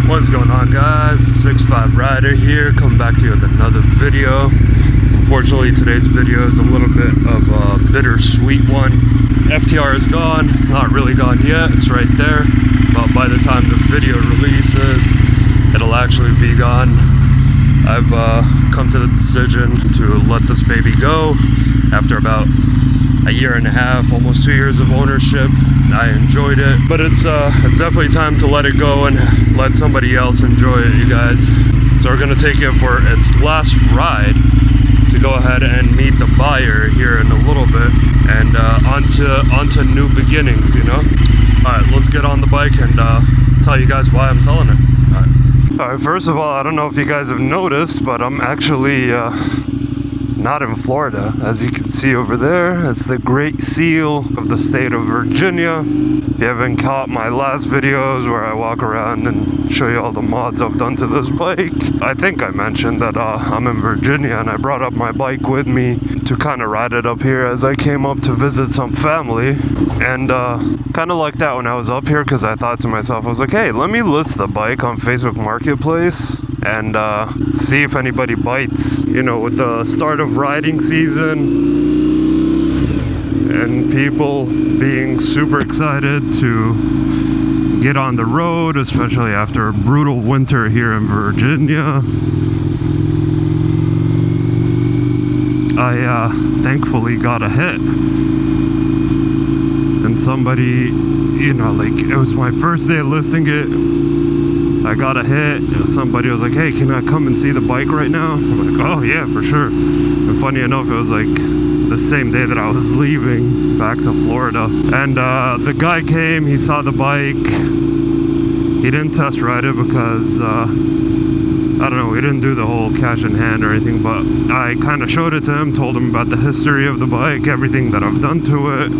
What's going on, guys? 6'5" Rider here, coming back to you with another video. Unfortunately, today's video is a little bit of a bittersweet one. FTR is gone. It's not really gone yet. It's right there. But by the time the video releases, it'll actually be gone. I've come to the decision to let this baby go after about a year and a half, almost 2 years of ownership. I enjoyed it, but it's definitely time to let it go and let somebody else enjoy it, you guys. So we're gonna take it for its last ride to go ahead and meet the buyer here in a little bit, and onto new beginnings, you know. All right, let's get on the bike and tell you guys why I'm selling it. All right, first of all, I don't know if you guys have noticed, but I'm actually not in Florida. As you can see over there, it's the Great Seal of the state of Virginia. If you haven't caught my last videos where I walk around and show you all the mods I've done to this bike, I think I mentioned that I'm in Virginia and I brought up my bike with me to kind of ride it up here as I came up to visit some family. And kind of like that when I was up here, because I thought to myself, I was like, hey, let me list the bike on Facebook Marketplace and see if anybody bites. You know, with the start of riding season and people being super excited to get on the road, especially after a brutal winter here in Virginia, I thankfully got a hit. And somebody, you know, like, it was my first day listing it. I got a hit. Somebody was like, hey, can I come and see the bike right now? I'm like, oh yeah, for sure. And funny enough, it was like the same day that I was leaving back to Florida. And the guy came, he saw the bike. He didn't test ride it because, I don't know, we didn't do the whole cash in hand or anything, but I kind of showed it to him, told him about the history of the bike, everything that I've done to it.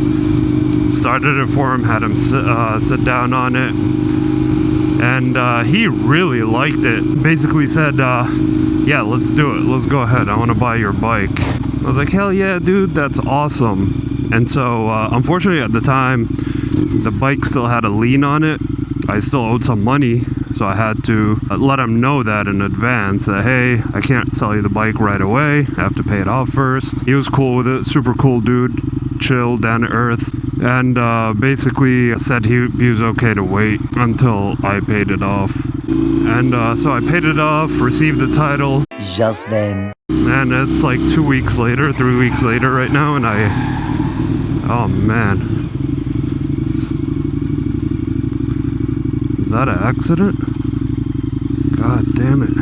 Started it for him, had him sit down on it. And he really liked it. Basically said, yeah, let's do it. Let's go ahead. I want to buy your bike. I was like, hell yeah, dude, that's awesome. And so, unfortunately, at the time, the bike still had a lien on it. I still owed some money, so I had to let him know that in advance, that, hey, I can't sell you the bike right away. I have to pay it off first. He was cool with it. Super cool dude. Chill, down to earth. And basically said he was okay to wait until I paid it off. And so I paid it off, received the title. Just then. And it's like 2 weeks later, 3 weeks later right now, and oh man. Is that an accident? God damn it.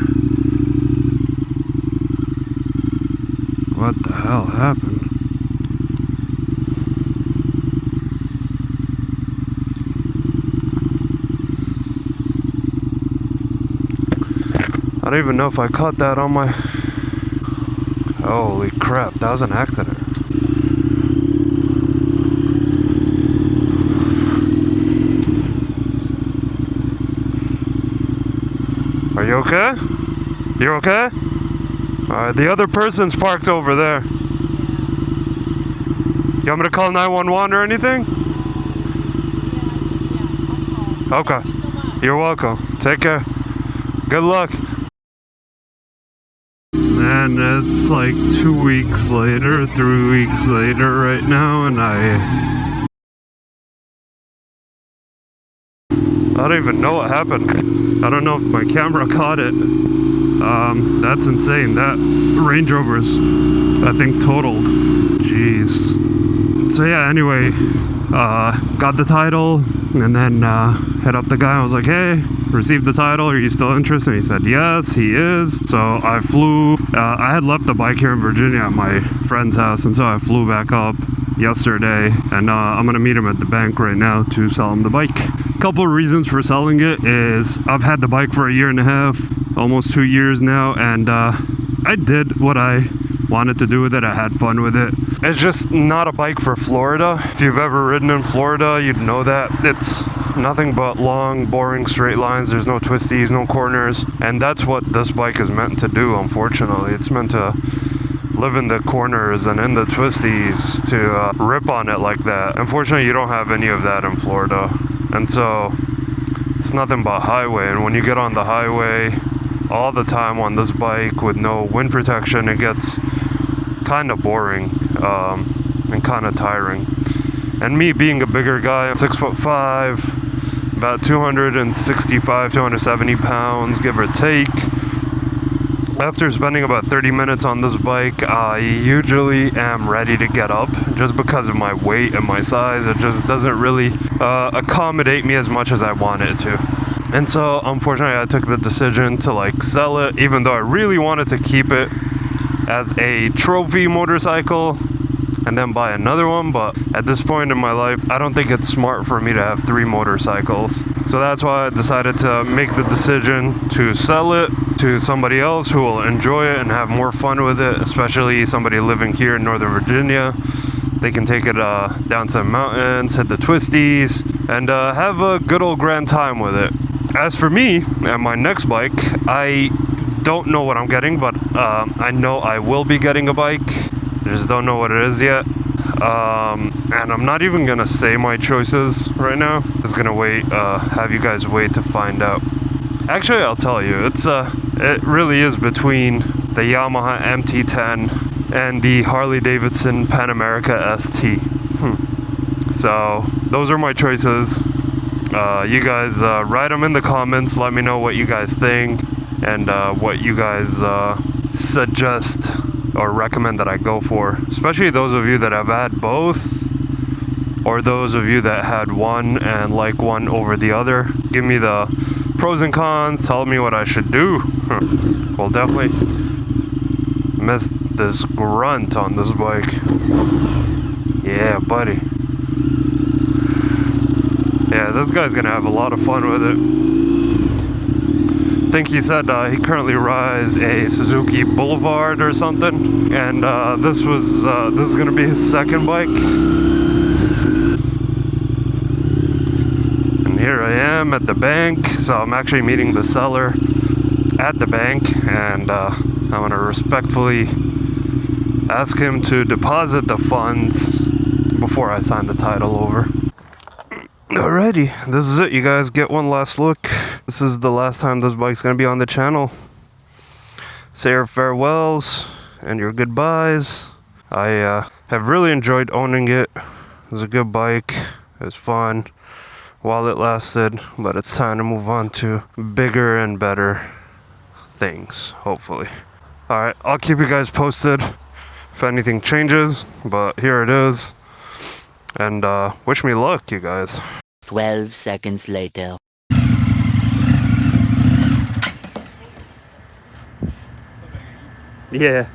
What the hell happened? I don't even know if I caught that on my... Holy crap, that was an accident. Are you okay? You okay? Alright, the other person's parked over there. You want me to call 911 or anything? Yeah, Okay. Thank you so much. You're welcome. Take care. Good luck. And it's like 2 weeks later, 3 weeks later right now, and I don't even know what happened. I don't know if my camera caught it. That's insane. That Range Rover's, I think, totaled. Jeez. So yeah, anyway, got the title, and then hit up the guy. I was like, hey, received the title, are you still interested? And he said yes, he is. So I flew. I had left the bike here in Virginia at my friend's house, and so I flew back up yesterday, and I'm gonna meet him at the bank right now to sell him the bike. Couple of reasons for selling it is I've had the bike for a year and a half, almost 2 years now, and I did what I wanted to do with it. I had fun with it. It's just not a bike for Florida. If you've ever ridden in Florida, you'd know that. It's nothing but long, boring straight lines. There's no twisties, no corners, and that's what this bike is meant to do, unfortunately. It's meant to live in the corners and in the twisties, to rip on it like that. Unfortunately, you don't have any of that in Florida. And so it's nothing but highway. And when you get on the highway all the time on this bike with no wind protection, it gets kind of boring and kind of tiring. And me being a bigger guy, 6'5", about 265, 270 pounds, give or take. After spending about 30 minutes on this bike, I usually am ready to get up just because of my weight and my size. It just doesn't really accommodate me as much as I want it to. And so, unfortunately, I took the decision to like sell it, even though I really wanted to keep it as a trophy motorcycle and then buy another one. But at this point in my life, I don't think it's smart for me to have 3 motorcycles. So that's why I decided to make the decision to sell it to somebody else who will enjoy it and have more fun with it, especially somebody living here in Northern Virginia. They can take it down to the mountains, hit the twisties, and have a good old grand time with it. As for me and my next bike, I don't know what I'm getting, but I know I will be getting a bike. I just don't know what it is yet. And I'm not even gonna say my choices right now. I'm just gonna wait, have you guys wait to find out. Actually, I'll tell you, it really is between the Yamaha MT-10 and the Harley Davidson Pan America ST. So those are my choices. You guys write them in the comments. Let me know what you guys think and what you guys suggest or recommend that I go for. Especially those of you that have had both, or those of you that had one and like one over the other. Give me the pros and cons. Tell me what I should do. Well, definitely missed this grunt on this bike. Yeah, buddy. Yeah, this guy's gonna have a lot of fun with it. I think he said he currently rides a Suzuki Boulevard or something, and this is gonna be his second bike. And here I am at the bank, so I'm actually meeting the seller at the bank, and I'm gonna respectfully ask him to deposit the funds before I sign the title over. Alrighty, this is it, you guys. Get one last look. This is the last time this bike's gonna be on the channel. Say your farewells and your goodbyes. I have really enjoyed owning it. It was a good bike. It was fun while it lasted, but it's time to move on to bigger and better things, hopefully. Alright, I'll keep you guys posted if anything changes, but here it is. And wish me luck, you guys. 12 seconds later. Yeah.